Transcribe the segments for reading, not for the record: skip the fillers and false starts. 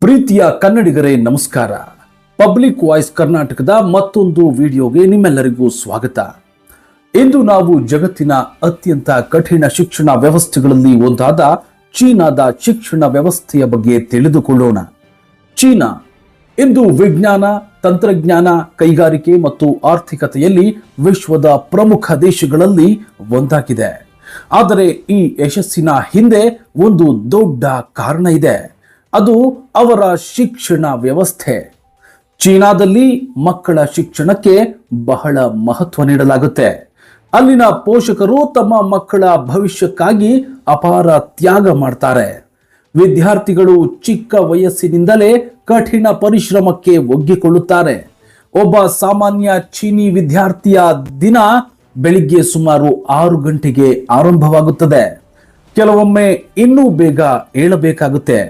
ಪ್ರೀತಿಯ ಕನ್ನಡಿಗರೇ ನಮಸ್ಕಾರ. Public voice ಕರ್ನಾಟಕದ ಮತ್ತೊಂದು ವಿಡಿಯೋಗೆ ನಿಮ್ಮೆಲ್ಲರಿಗೂ ಸ್ವಾಗತ. ಇಂದು ನಾವು ಜಗತ್ತಿನ ಅತ್ಯಂತ ಕಠಿಣ ಶಿಕ್ಷಣ ವ್ಯವಸ್ಥೆಗಳಲ್ಲಿ ಒಂದಾದ ಚೀನಾದ ಶಿಕ್ಷಣ ವ್ಯವಸ್ಥೆಯ ಬಗ್ಗೆ ತಿಳಿದುಕೊಳ್ಳೋಣ. ಚೀನಾ ಇಂದು ವಿಜ್ಞಾನ, ತಂತ್ರಜ್ಞಾನ, ಕೈಗಾರಿಕೆ ಮತ್ತು ಆರ್ಥಿಕತೆಯಲ್ಲಿ ವಿಶ್ವದ ಪ್ರಮುಖ ದೇಶಗಳಲ್ಲಿ ಒಂದಾಗಿದೆ. ಆದರೆ ಈ ಯಶಸ್ಸಿನ ಹಿಂದೆ ಒಂದು ದೊಡ್ಡ ಕಾರಣ ಇದೆ. ಅದು ಅವರ ಶಿಕ್ಷಣ ವ್ಯವಸ್ಥೆ. ಚೀನಾದಲ್ಲಿ ಮಕ್ಕಳ ಶಿಕ್ಷಣಕ್ಕೆ ಬಹಳ ಮಹತ್ವ ನೀಡಲಾಗುತ್ತೆ. ಅಲ್ಲಿನ ಪೋಷಕರು ತಮ್ಮ ಮಕ್ಕಳ ಭವಿಷ್ಯಕ್ಕಾಗಿ ಅಪಾರ ತ್ಯಾಗ ಮಾಡ್ತಾರೆ. ವಿದ್ಯಾರ್ಥಿಗಳು ಚಿಕ್ಕ ವಯಸ್ಸಿನಿಂದಲೇ ಕಠಿಣ ಪರಿಶ್ರಮಕ್ಕೆ ಒಗ್ಗಿಕೊಳ್ಳುತ್ತಾರೆ. ಒಬ್ಬ ಸಾಮಾನ್ಯ ಚೀನಿ ವಿದ್ಯಾರ್ಥಿಯ ದಿನ ಬೆಳಿಗ್ಗೆ ಸುಮಾರು 6 ಗಂಟೆಗೆ ಆರಂಭವಾಗುತ್ತದೆ. ಕೆಲವೊಮ್ಮೆ ಇನ್ನೂ ಬೇಗ ಏಳಬೇಕಾಗುತ್ತೆ.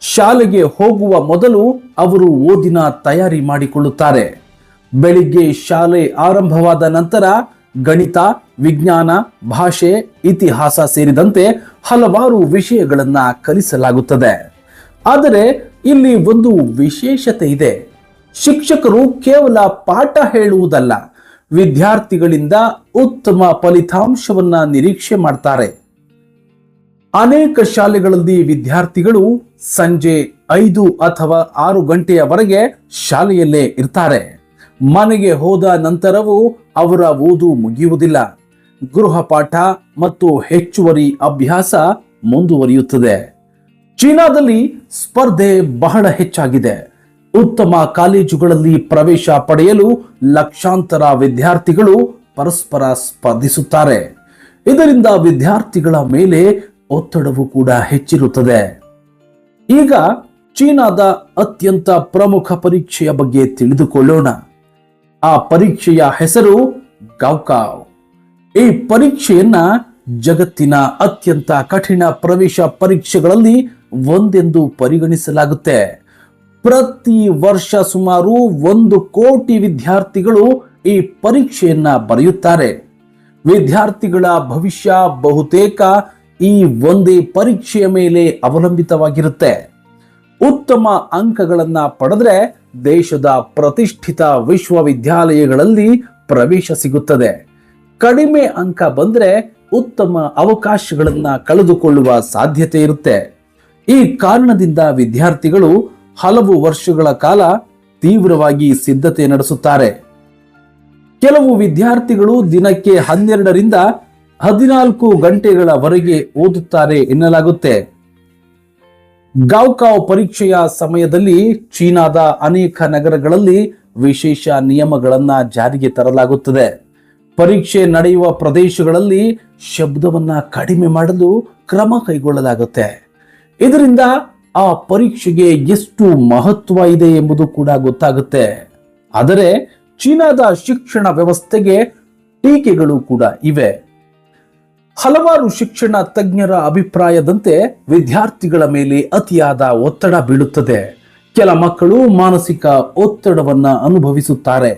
ಶಾಲೆಗೆ ಹೋಗುವ ಮೊದಲು ಅವರು ಓದಿನ ತಯಾರಿ ಮಾಡಿಕೊಳ್ಳುತ್ತಾರೆ. ಬೆಳಿಗ್ಗೆ ಶಾಲೆ ಆರಂಭವಾದ ನಂತರ ಗಣಿತ, ವಿಜ್ಞಾನ, ಭಾಷೆ, ಇತಿಹಾಸ ಸೇರಿದಂತೆ ಹಲವಾರು ವಿಷಯಗಳನ್ನ ಕಲಿಸಲಾಗುತ್ತದೆ. ಆದರೆ ಇಲ್ಲಿ ಒಂದು ವಿಶೇಷತೆ ಇದೆ. ಶಿಕ್ಷಕರು ಕೇವಲ ಪಾಠ ಹೇಳುವುದಲ್ಲ, ವಿದ್ಯಾರ್ಥಿಗಳಿಂದ ಉತ್ತಮ ಫಲಿತಾಂಶವನ್ನ ನಿರೀಕ್ಷೆ ಮಾಡ್ತಾರೆ. ಅನೇಕ ಶಾಲೆಗಳಲ್ಲಿ ವಿದ್ಯಾರ್ಥಿಗಳು ಸಂಜೆ 5 ಅಥವಾ 6 ಗಂಟೆಯವರೆಗೆ ಶಾಲೆಯಲ್ಲೇ ಇರ್ತಾರೆ. ಮನೆಗೆ ಹೋದ ನಂತರವೂ ಅವರ ಓದು ಮುಗಿಯುವುದಿಲ್ಲ. ಗೃಹಪಾಠ ಮತ್ತು ಹೆಚ್ಚುವರಿ ಅಭ್ಯಾಸ ಮುಂದುವರಿಯುತ್ತದೆ. ಚೀನಾದಲ್ಲಿ ಸ್ಪರ್ಧೆ ಬಹಳ ಹೆಚ್ಚಾಗಿದೆ. ಉತ್ತಮ ಕಾಲೇಜುಗಳಲ್ಲಿ ಪ್ರವೇಶ ಪಡೆಯಲು ಲಕ್ಷಾಂತರ ವಿದ್ಯಾರ್ಥಿಗಳು ಪರಸ್ಪರ ಸ್ಪರ್ಧಿಸುತ್ತಾರೆ. ಇದರಿಂದ ವಿದ್ಯಾರ್ಥಿಗಳ ಮೇಲೆ ಒತ್ತಡವು ಕೂಡ ಹೆಚ್ಚಿರುತ್ತದೆ. ಈಗ ಚೀನಾದ ಅತ್ಯಂತ ಪ್ರಮುಖ ಪರೀಕ್ಷೆಯ ಬಗ್ಗೆ ತಿಳಿದುಕೊಳ್ಳೋಣ. ಆ ಪರೀಕ್ಷೆಯ ಹೆಸರು ಗೌಕಾವ್. ಈ ಪರೀಕ್ಷೆಯನ್ನ ಜಗತ್ತಿನ ಅತ್ಯಂತ ಕಠಿಣ ಪ್ರವೇಶ ಪರೀಕ್ಷೆಗಳಲ್ಲಿ ಒಂದೆಂದು ಪರಿಗಣಿಸಲಾಗುತ್ತೆ. ಪ್ರತಿ ವರ್ಷ ಸುಮಾರು 1 ಕೋಟಿ ವಿದ್ಯಾರ್ಥಿಗಳು ಈ ಪರೀಕ್ಷೆಯನ್ನ ಬರೆಯುತ್ತಾರೆ. ವಿದ್ಯಾರ್ಥಿಗಳ ಭವಿಷ್ಯ ಬಹುತೇಕ ಈ ಒಂದೇ ಪರೀಕ್ಷೆಯ ಮೇಲೆ ಅವಲಂಬಿತವಾಗಿರುತ್ತೆ. ಉತ್ತಮ ಅಂಕಗಳನ್ನ ಪಡೆದ್ರೆ ದೇಶದ ಪ್ರತಿಷ್ಠಿತ ವಿಶ್ವವಿದ್ಯಾಲಯಗಳಲ್ಲಿ ಪ್ರವೇಶ ಸಿಗುತ್ತದೆ. ಕಡಿಮೆ ಅಂಕ ಬಂದ್ರೆ ಉತ್ತಮ ಅವಕಾಶಗಳನ್ನ ಕಳೆದುಕೊಳ್ಳುವ ಸಾಧ್ಯತೆ ಇರುತ್ತೆ. ಈ ಕಾರಣದಿಂದ ವಿದ್ಯಾರ್ಥಿಗಳು ಹಲವು ವರ್ಷಗಳ ಕಾಲ ತೀವ್ರವಾಗಿ ಸಿದ್ಧತೆ ನಡೆಸುತ್ತಾರೆ. ಕೆಲವು ವಿದ್ಯಾರ್ಥಿಗಳು ದಿನಕ್ಕೆ 12ರಿಂದ 14 ಗಂಟೆಗಳವರೆಗೆ ಓದುತ್ತಾರೆ ಎನ್ನಲಾಗುತ್ತೆ. ಗೌಕಾವ್ ಪರೀಕ್ಷೆಯ ಸಮಯದಲ್ಲಿ ಚೀನಾದ ಅನೇಕ ನಗರಗಳಲ್ಲಿ ವಿಶೇಷ ನಿಯಮಗಳನ್ನ ಜಾರಿಗೆ ತರಲಾಗುತ್ತದೆ. ಪರೀಕ್ಷೆ ನಡೆಯುವ ಪ್ರದೇಶಗಳಲ್ಲಿ ಶಬ್ದವನ್ನ ಕಡಿಮೆ ಮಾಡಲು ಕ್ರಮ ಕೈಗೊಳ್ಳಲಾಗುತ್ತೆ. ಇದರಿಂದ ಆ ಪರೀಕ್ಷೆಗೆ ಎಷ್ಟು ಮಹತ್ವ ಇದೆ ಎಂಬುದು ಕೂಡ ಗೊತ್ತಾಗುತ್ತೆ. ಆದರೆ ಚೀನಾದ ಶಿಕ್ಷಣ ವ್ಯವಸ್ಥೆಗೆ ಟೀಕೆಗಳು ಕೂಡ ಇವೆ. ಹಲವಾರು ಶಿಕ್ಷಣ ತಜ್ಞರ ಅಭಿಪ್ರಾಯದಂತೆ ವಿದ್ಯಾರ್ಥಿಗಳ ಮೇಲೆ ಅತಿಯಾದ ಒತ್ತಡ ಬೀಳುತ್ತದೆ. ಕೆಲ ಮಕ್ಕಳು ಮಾನಸಿಕ ಒತ್ತಡವನ್ನ ಅನುಭವಿಸುತ್ತಾರೆ.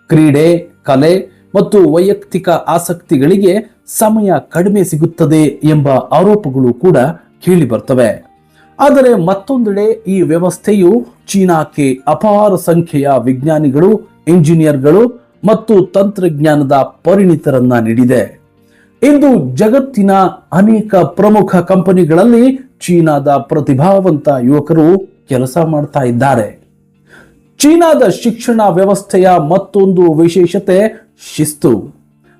ಕ್ರೀಡೆ, ಕಲೆ ಮತ್ತು ವೈಯಕ್ತಿಕ ಆಸಕ್ತಿಗಳಿಗೆ ಸಮಯ ಕಡಿಮೆ ಸಿಗುತ್ತದೆ ಎಂಬ ಆರೋಪಗಳು ಕೂಡ ಕೇಳಿ ಬರ್ತವೆ. ಆದರೆ ಮತ್ತೊಂದೆಡೆ ಈ ವ್ಯವಸ್ಥೆಯು ಚೀನಾಕ್ಕೆ ಅಪಾರ ಸಂಖ್ಯೆಯ ವಿಜ್ಞಾನಿಗಳು, ಇಂಜಿನಿಯರ್ಗಳು ಮತ್ತು ತಂತ್ರಜ್ಞಾನದ ಪರಿಣಿತರನ್ನ ನೀಡಿದೆ. ಇಂದು ಜಗತ್ತಿನ ಅನೇಕ ಪ್ರಮುಖ ಕಂಪನಿಗಳಲ್ಲಿ ಚೀನಾದ ಪ್ರತಿಭಾವಂತ ಯುವಕರು ಕೆಲಸ ಮಾಡ್ತಾ ಇದ್ದಾರೆ. ಚೀನಾದ ಶಿಕ್ಷಣ ವ್ಯವಸ್ಥೆಯ ಮತ್ತೊಂದು ವಿಶೇಷತೆ ಶಿಸ್ತು,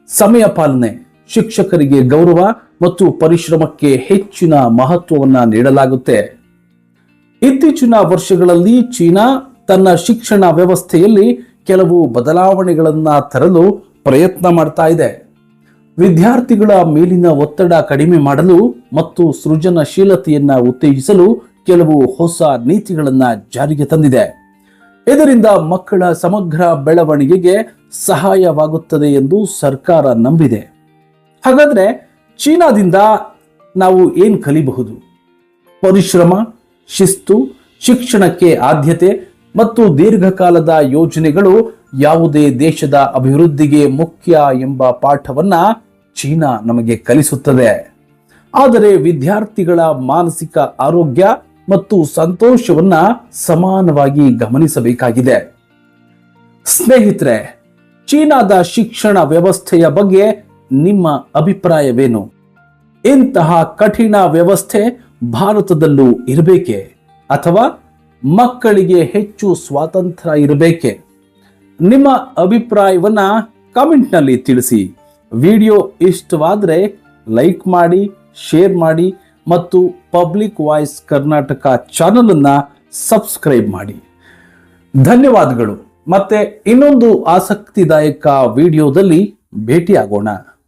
ಸಮಯ ಪಾಲನೆ. ಶಿಕ್ಷಕರಿಗೆ ಗೌರವ ಮತ್ತು ಪರಿಶ್ರಮಕ್ಕೆ ಹೆಚ್ಚಿನ ಮಹತ್ವವನ್ನ ನೀಡಲಾಗುತ್ತೆ. ಇತ್ತೀಚಿನ ವರ್ಷಗಳಲ್ಲಿ ಚೀನಾ ತನ್ನ ಶಿಕ್ಷಣ ವ್ಯವಸ್ಥೆಯಲ್ಲಿ ಕೆಲವು ಬದಲಾವಣೆಗಳನ್ನ ತರಲು ಪ್ರಯತ್ನ ಮಾಡ್ತಾ ಇದೆ. ವಿದ್ಯಾರ್ಥಿಗಳ ಮೇಲಿನ ಒತ್ತಡ ಕಡಿಮೆ ಮಾಡಲು ಮತ್ತು ಸೃಜನಶೀಲತೆಯನ್ನ ಉತ್ತೇಜಿಸಲು ಕೆಲವು ಹೊಸ ನೀತಿಗಳನ್ನ ಜಾರಿಗೆ ತಂದಿದೆ. ಇದರಿಂದ ಮಕ್ಕಳ ಸಮಗ್ರ ಬೆಳವಣಿಗೆಗೆ ಸಹಾಯವಾಗುತ್ತದೆ ಎಂದು ಸರ್ಕಾರ ನಂಬಿದೆ. ಹಾಗಾದ್ರೆ ಚೀನಾದಿಂದ ನಾವು ಏನ್ ಕಲಿಬಹುದು? ಪರಿಶ್ರಮ, ಶಿಸ್ತು, ಶಿಕ್ಷಣಕ್ಕೆ ಆದ್ಯತೆ ಮತ್ತು ದೀರ್ಘಕಾಲದ ಯೋಜನೆಗಳು ಯಾವುದೇ ದೇಶದ ಅಭಿವೃದ್ಧಿಗೆ ಮುಖ್ಯ ಎಂಬ ಪಾಠವನ್ನ ಚೀನಾ ನಮಗೆ ಕಲಿಸುತ್ತದೆ. ಆದರೆ ವಿದ್ಯಾರ್ಥಿಗಳ ಮಾನಸಿಕ ಆರೋಗ್ಯ ಮತ್ತು ಸಂತೋಷವನ್ನ ಸಮಾನವಾಗಿ ಗಮನಿಸಬೇಕಾಗಿದೆ. ಸ್ನೇಹಿತರೆ, ಚೀನಾದ ಶಿಕ್ಷಣ ವ್ಯವಸ್ಥೆಯ ಬಗ್ಗೆ ನಿಮ್ಮ ಅಭಿಪ್ರಾಯವೇನು? ಇಂತಹ ಕಠಿಣ ವ್ಯವಸ್ಥೆ ಭಾರತದಲ್ಲೂ ಇರಬೇಕೆ ಅಥವಾ ಮಕ್ಕಳಿಗೆ ಹೆಚ್ಚು ಸ್ವಾತಂತ್ರ್ಯ ಇರಬೇಕೆ? ನಿಮ್ಮ ಅಭಿಪ್ರಾಯವನ್ನ ಕಾಮೆಂಟ್ನಲ್ಲಿ ತಿಳಿಸಿ. ವಿಡಿಯೋ ಇಷ್ಟವಾದರೆ ಲೈಕ್ ಮಾಡಿ, ಶೇರ್ ಮಾಡಿ ಮತ್ತು ಪಬ್ಲಿಕ್ ವಾಯ್ಸ್ ಕರ್ನಾಟಕ ಚಾನಲ್ ಅನ್ನ ಸಬ್ಸ್ಕ್ರೈಬ್ ಮಾಡಿ. ಧನ್ಯವಾದಗಳು. ಮತ್ತೆ ಇನ್ನೊಂದು ಆಸಕ್ತಿದಾಯಕ ವಿಡಿಯೋದಲ್ಲಿ ಭೇಟಿಯಾಗೋಣ.